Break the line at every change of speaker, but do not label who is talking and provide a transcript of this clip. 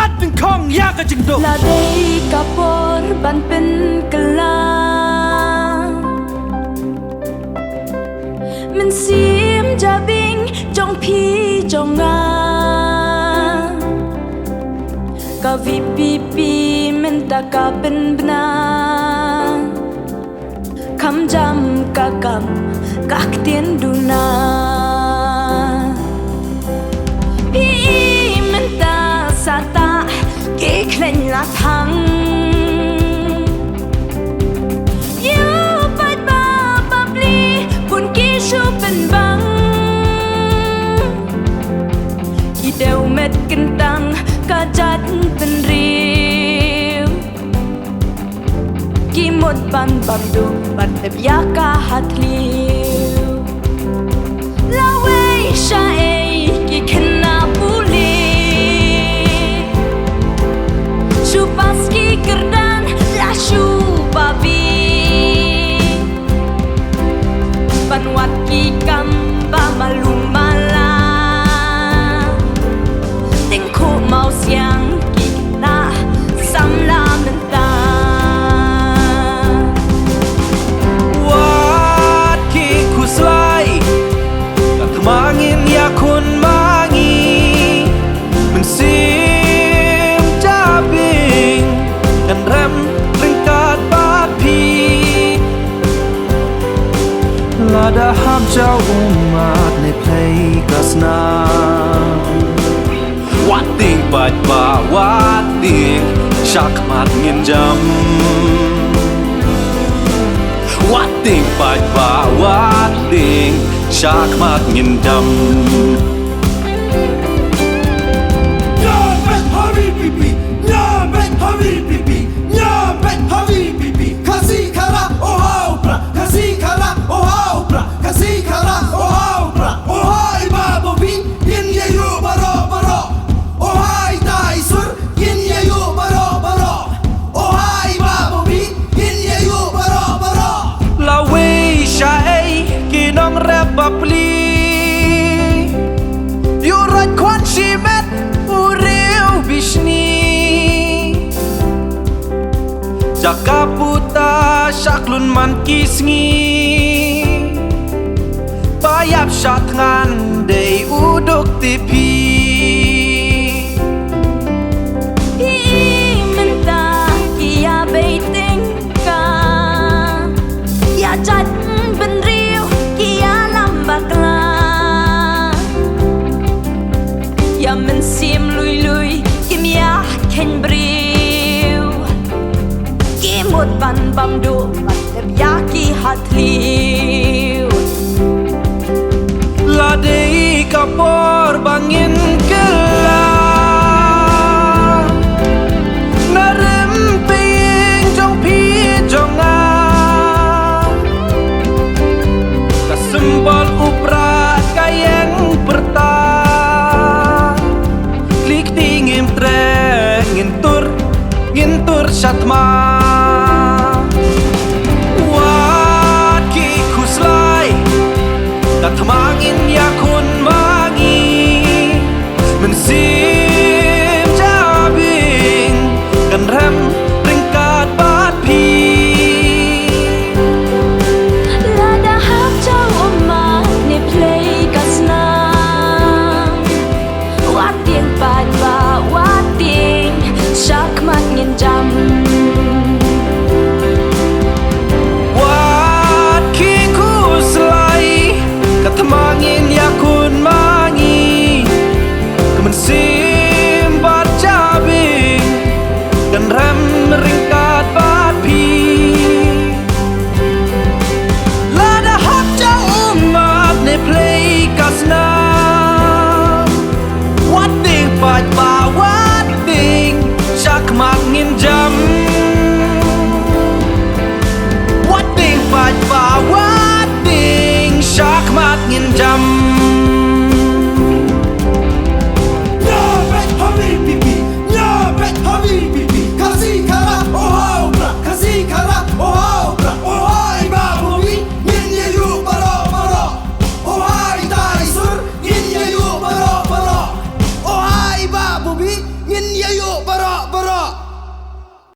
รัดเป็นของยากก็จึงดุ
La dei kapor ban pen kalaมันเสียมจะบิงจงพีจงงากะวิปีปีมันตะกะเป็นบนาคำจำกะกำกักเตียนดูนาพี่มันตาสาตาเกะเคล็นละทังยูปัดบาบับลีบุญกีชูเป็นบังอีเดวเม็ดกันตังกะจัดเป็นริวกีหมดบันบับดูบัดแบบยากาหัดลิวลาเวชาเอกีขนาบุลีชูปัสกีกระดานลาชูบาบีบันวัดกีกัมบามาลุมมาลาติงคู่เมาเสียงกีนาสัมลามันตา
วัดกีคุสไลกะขมางอินยาคุณมางีมันซิมจาบิงกันแรมเรื่องกาดบาดพีลาดาห้ามเจ้าอุมาดในเพลงกาสนาวัดติงปัดบ่าวัดติงชักมัดเงินจำวัดติงปัดบ่าวัดติงชักมัดเงินจำ
Nyamret Habibi, Nyamret Habibi, Nyamret Habibi. Kasi kara oh haupra, kasi kara oh haupra, kasi kara oh haupra. Oh hai babo bi, yin ye yu baro baro. Oh hai dai sur, yin ye yu baro baro. Oh hai babo bi, yin ye yu baro baro.
ลาเวชาเอกีน้องแรบบับลีอยู่รัดควันชีเม็ดอูเรียวบิชนีจากกาปูตาชักลุนมันกีสงีปายับชัดงานเดยอูดกติพี
พี่มันตากียาไปติงกาอย่าจัดเป็นริวกียาลำบากลาอย่ามันเสียมลุยลุยกิมยาเข็นบริวกีหมดบันบัมดูบัดแบบยากีหัดลิว
La dei kapor bangin kela Narim ping jong pi jong a Kasembal upra kayeng perta Klik tingim tre ngintur shatma